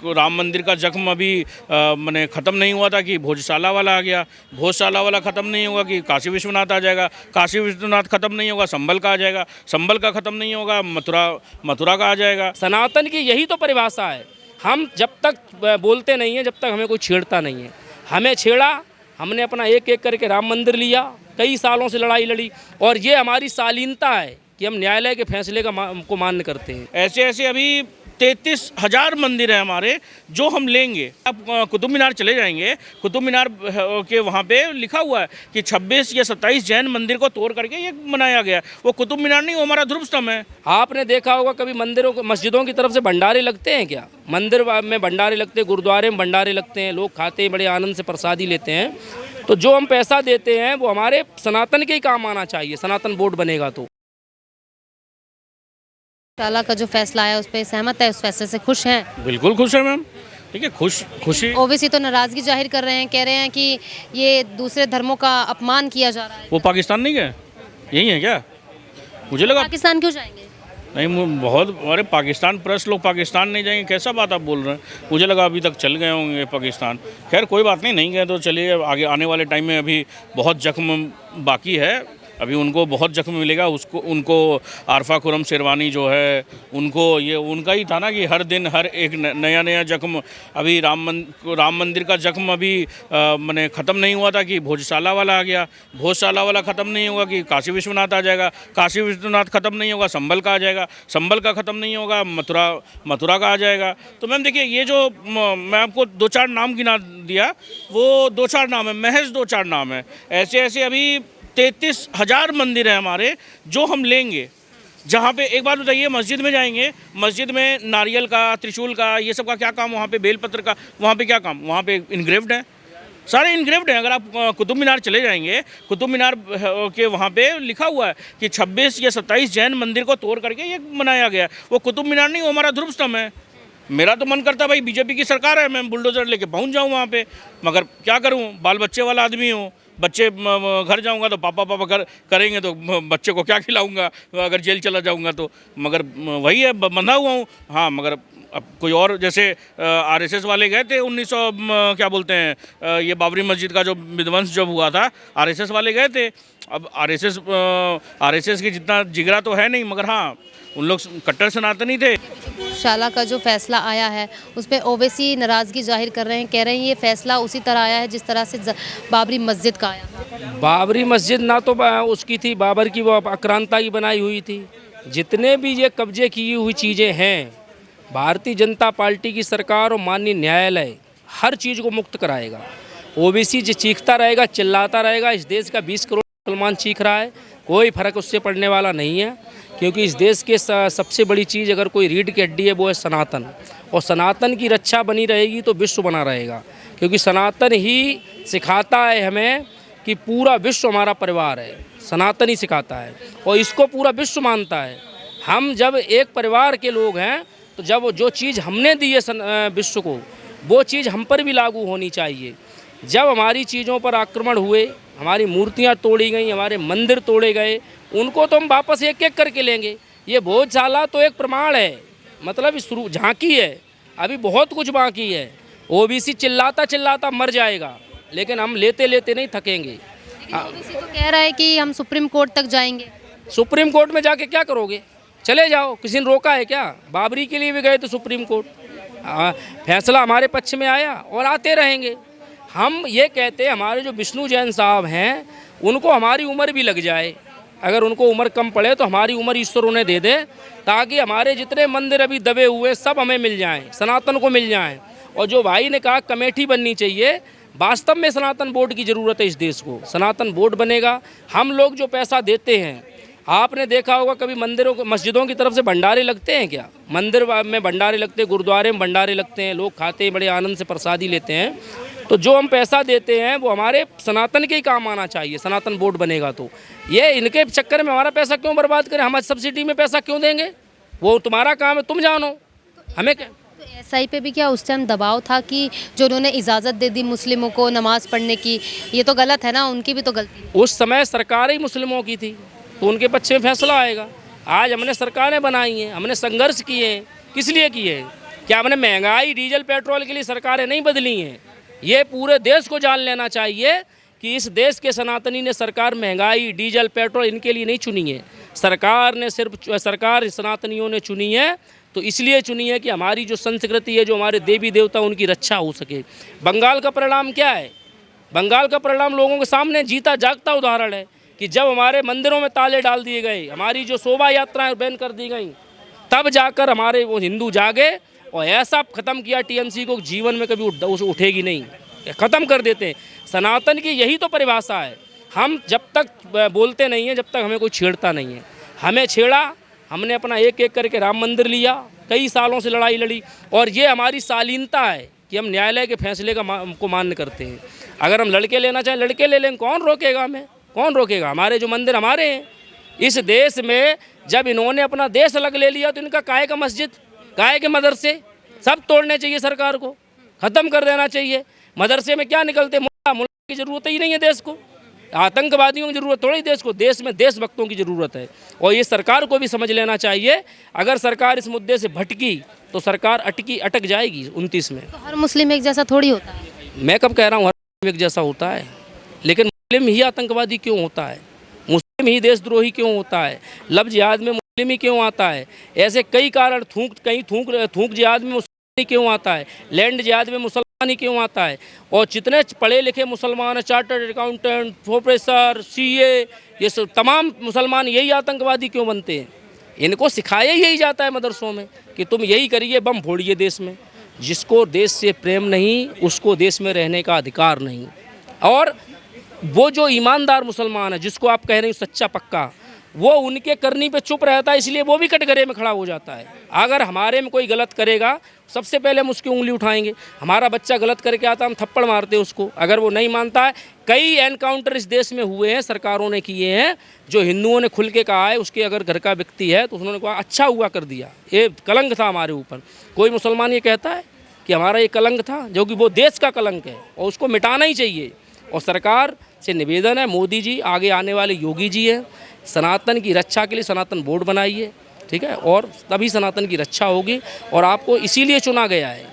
राम मंदिर का जख्म अभी मैंने ख़त्म नहीं हुआ था कि भोजशाला वाला आ गया, भोजशाला वाला ख़त्म नहीं होगा कि काशी विश्वनाथ आ जाएगा, काशी विश्वनाथ ख़त्म नहीं होगा संभल का आ जाएगा, संभल का ख़त्म नहीं होगा मथुरा का आ जाएगा। सनातन की यही तो परिभाषा है। हम जब तक बोलते नहीं हैं, जब तक हमें कोई छेड़ता नहीं है। हमें छेड़ा, हमने अपना एक एक करके राम मंदिर लिया, कई सालों से लड़ाई लड़ी, और ये हमारी शालीनता है कि हम न्यायालय के फैसले को मान्य करते हैं। ऐसे ऐसे अभी 33,000 मंदिर हैं हमारे जो हम लेंगे। अब कुतुब मीनार चले जाएंगे, कुतुब मीनार के वहाँ पे लिखा हुआ है कि 26 या 27 जैन मंदिर को तोड़ करके ये बनाया गया। वो कुतुब मीनार नहीं, वो हमारा ध्रुव स्तंभ है। आपने देखा होगा कभी मंदिरों मस्जिदों की तरफ से भंडारे लगते हैं क्या? मंदिर में भंडारे लगते हैं, गुरुद्वारे में भंडारे लगते हैं, लोग खाते हैं, बड़े आनंद से प्रसादी लेते हैं। तो जो हम पैसा देते हैं वो हमारे सनातन के ही काम आना चाहिए, सनातन बोर्ड बनेगा तो। शाला का जो फैसला आया उस पर सहमत है? उस फैसले से खुश हैं? बिल्कुल खुश है मैम। ठीक है, खुशी। ओवैसी तो नाराजगी जाहिर कर रहे हैं, कह रहे हैं कि ये दूसरे धर्मों का अपमान किया जा रहा है। वो पाकिस्तान नहीं गए, यही है क्या? मुझे लगा पाकिस्तान क्यों जाएंगे? नहीं, बहुत अरे पाकिस्तान प्रेस लोग पाकिस्तान नहीं जाएंगे, कैसा बात आप बोल रहे हैं? मुझे लगा अभी तक चल गए होंगे पाकिस्तान। खैर कोई बात नहीं, नहीं गए तो चलिए, आगे आने वाले टाइम में अभी बहुत जख्म बाकी है, अभी उनको बहुत जख्म मिलेगा। उनको आरफा खुरम शेरवानी जो है, उनको ये उनका ही था ना कि हर दिन हर एक नया जख्म। अभी राम मंदिर का जख्म अभी मैंने ख़त्म नहीं हुआ था कि भोजशाला वाला आ गया, भोजशाला वाला ख़त्म नहीं होगा कि काशी विश्वनाथ आ जाएगा, काशी विश्वनाथ ख़त्म नहीं होगा संभल का आ जाएगा, संभल का ख़त्म नहीं होगा मथुरा का आ जाएगा। तो मैम देखिए, ये जो मैं आपको 2-4 नाम गिना दिया, वो 2-4 नाम है, महज 2-4 नाम है। ऐसे ऐसे अभी 33,000 मंदिर हैं हमारे जो हम लेंगे। जहाँ पे एक बात बताइए, मस्जिद में जाएंगे, मस्जिद में नारियल का, त्रिशूल का, ये सब का क्या काम? वहाँ पे बेलपत्र का, वहाँ पे क्या काम? वहाँ पे इनग्रेव्ड है, सारे इनग्रेव्ड हैं। अगर आप कुतुब मीनार चले जाएंगे, कुतुब मीनार के वहाँ पे लिखा हुआ है कि 26 या 27 जैन मंदिर को तोड़ करके ये बनाया गया। वो कुतुब मीनार नहीं, वो हमारा ध्रुव स्तंभ है। मेरा तो मन करता है भाई, बीजेपी की सरकार है, मैं बुलडोजर लेके पहुँच जाऊँ वहाँ पे, मगर क्या करूँ, बाल बच्चे वाला आदमी हूँ। बच्चे घर जाऊंगा तो पापा घर करेंगे, तो बच्चे को क्या खिलाऊंगा अगर जेल चला जाऊंगा तो? मगर वही है, बंधा हुआ हूँ। हाँ, मगर अब कोई और, जैसे आरएसएस वाले गए थे 1900 क्या बोलते हैं, ये बाबरी मस्जिद का जो विध्वंस जब हुआ था, आरएसएस वाले गए थे। अब आरएसएस की जितना जिगरा तो है नहीं, मगर हाँ, उन लोग कट्टर सनातनी थे। शाला का जो फैसला आया है उस पर ओवैसी नाराज़गी जाहिर कर रहे हैं, कह रहे हैं ये फैसला उसी तरह आया है जिस तरह से बाबरी मस्जिद का आया। बाबरी मस्जिद ना तो उसकी थी, बाबर की वो आक्रांता की बनाई हुई थी। जितने भी ये कब्जे की हुई चीज़ें हैं, भारतीय जनता पार्टी की सरकार और माननीय न्यायालय हर चीज़ को मुक्त कराएगा। ओवैसी जो चीखता रहेगा, चिल्लाता रहेगा, इस देश का 20 करोड़ मुसलमान चीख रहा है, कोई फर्क उससे पड़ने वाला नहीं है। क्योंकि इस देश के सबसे बड़ी चीज़ अगर कोई रीढ़ की हड्डी है वो है सनातन, और सनातन की रक्षा बनी रहेगी तो विश्व बना रहेगा। क्योंकि सनातन ही सिखाता है हमें कि पूरा विश्व हमारा परिवार है, सनातन ही सिखाता है, और इसको पूरा विश्व मानता है। हम जब एक परिवार के लोग हैं, तो जब जो चीज़ हमने दी है विश्व को, वो चीज़ हम पर भी लागू होनी चाहिए। जब हमारी चीज़ों पर आक्रमण हुए, हमारी मूर्तियां तोड़ी गई, हमारे मंदिर तोड़े गए, उनको तो हम वापस एक एक करके लेंगे। ये भोजशाला तो एक प्रमाण है, मतलब शुरू झांकी है, अभी बहुत कुछ बाकी है। ओबीसी चिल्लाता चिल्लाता मर जाएगा, लेकिन हम लेते लेते नहीं थकेंगे। ओवैसी तो कह रहा है कि हम सुप्रीम कोर्ट तक जाएंगे। सुप्रीम कोर्ट में जाके क्या करोगे? चले जाओ, किसी ने रोका है क्या? बाबरी के लिए भी गए तो सुप्रीम कोर्ट, फैसला हमारे पक्ष में आया और आते रहेंगे। हम ये कहते हैं, हमारे जो विष्णु जैन साहब हैं, उनको हमारी उम्र भी लग जाए, अगर उनको उम्र कम पड़े तो हमारी उम्र ईश्वर उन्हें दे दे, ताकि हमारे जितने मंदिर अभी दबे हुए सब हमें मिल जाएं, सनातन को मिल जाएं। और जो भाई ने कहा कमेटी बननी चाहिए, वास्तव में सनातन बोर्ड की ज़रूरत है इस देश को। सनातन बोर्ड बनेगा, हम लोग जो पैसा देते हैं, आपने देखा होगा कभी मस्जिदों की तरफ से भंडारे लगते हैं क्या? मंदिर में भंडारे लगते हैं, गुरुद्वारे में भंडारे लगते हैं, लोग खाते हैं, बड़े आनंद से प्रसादी लेते हैं। तो जो हम पैसा देते हैं वो हमारे सनातन के ही काम आना चाहिए, सनातन बोर्ड बनेगा तो। ये इनके चक्कर में हमारा पैसा क्यों बर्बाद करें? हम सब्सिडी में पैसा क्यों देंगे? वो तुम्हारा काम है, तुम जानो, हमें क्या। तो एसआई पे भी क्या उस टाइम दबाव था कि जो उन्होंने इजाज़त दे दी मुस्लिमों को नमाज़ पढ़ने की, ये तो गलत है ना, उनकी भी तो गलती है। उस समय सरकार ही मुस्लिमों की थी, तो उनके पक्ष में फैसला आएगा। आज हमने सरकारें बनाई हैं, हमने संघर्ष किए हैं, किस लिए किए हैं? क्या हमने महंगाई डीजल पेट्रोल के लिए सरकारें नहीं बदली हैं? ये पूरे देश को जान लेना चाहिए कि इस देश के सनातनी ने सरकार महंगाई डीजल पेट्रोल इनके लिए नहीं चुनी है। सरकार ने सरकार सनातनियों ने चुनी है, तो इसलिए चुनी है कि हमारी जो संस्कृति है, जो हमारे देवी देवता, उनकी रक्षा हो सके। बंगाल का परिणाम क्या है? बंगाल का परिणाम लोगों के सामने जीता जागता उदाहरण है कि जब हमारे मंदिरों में ताले डाल दिए गए, हमारी जो शोभा यात्राएं बैन कर दी गई, तब जाकर हमारे वो हिंदू जागे और ऐसा ख़त्म किया टीएमसी को, जीवन में कभी उठेगी नहीं, ख़त्म कर देते हैं। सनातन की यही तो परिभाषा है। हम जब तक बोलते नहीं हैं, जब तक हमें कोई छेड़ता नहीं है। हमें छेड़ा, हमने अपना एक एक करके राम मंदिर लिया, कई सालों से लड़ाई लड़ी, और ये हमारी शालीनता है कि हम न्यायालय के फैसले को मान्य करते हैं। अगर हम लड़के लेना चाहें लड़के ले लें, कौन रोकेगा हमें? कौन रोकेगा? हमारे जो मंदिर हमारे हैं। इस देश में जब इन्होंने अपना देश अलग ले लिया तो इनका काहे का मस्जिद, काहे के मदरसे, सब तोड़ने चाहिए सरकार को, ख़त्म कर देना चाहिए। मदरसे में क्या निकलते? मुल्ला की ज़रूरत ही नहीं है देश को, आतंकवादियों की ज़रूरत थोड़ी देश को, देश में देशभक्तों की ज़रूरत है। और ये सरकार को भी समझ लेना चाहिए, अगर सरकार इस मुद्दे से भटकी तो सरकार अटक जाएगी 29 में। तो हर मुस्लिम एक जैसा थोड़ी होता है। मैं कब कह रहा हूँ हर मुस्लिम एक जैसा होता है, लेकिन मुस्लिम ही आतंकवादी क्यों होता है? मुस्लिम ही देशद्रोही क्यों होता है? लफ्ज़ जिहाद में मुस्लिम ही क्यों आता है? ऐसे कई कारण, थूक जिहाद में मुसलमान क्यों आता है? लैंड जिहाद में मुसलमान ही क्यों आता है? और जितने पढ़े लिखे मुसलमान, चार्टर्ड अकाउंटेंट, प्रोफेसर, सीए, ये सब तमाम मुसलमान यही आतंकवादी क्यों बनते हैं? इनको सिखाया यही जाता है मदरसों में कि तुम यही करिए, बम फोड़िए देश में। जिसको देश से प्रेम नहीं, उसको देश में रहने का अधिकार नहीं। और वो जो ईमानदार मुसलमान है, जिसको आप कह रहे हैं सच्चा पक्का, वो उनके करनी पे चुप रहता है, इसलिए वो भी कटघरे में खड़ा हो जाता है। अगर हमारे में कोई गलत करेगा, सबसे पहले हम उसकी उंगली उठाएंगे। हमारा बच्चा गलत करके आता, हम थप्पड़ मारते हैं उसको, अगर वो नहीं मानता है। कई एनकाउंटर इस देश में हुए हैं, सरकारों ने किए हैं, जो हिंदुओं ने खुल के कहा है, उसके अगर घर का व्यक्ति है तो उन्होंने कहा अच्छा हुआ कर दिया, ये कलंक था हमारे ऊपर। कोई मुसलमान ये कहता है कि हमारा ये कलंक था, जो कि वो देश का कलंक है और उसको मिटाना ही चाहिए। और सरकार से निवेदन है, मोदी जी, आगे आने वाले योगी जी हैं, सनातन की रक्षा के लिए सनातन बोर्ड बनाइए, ठीक है, और तभी सनातन की रक्षा होगी। और आपको इसीलिए चुना गया है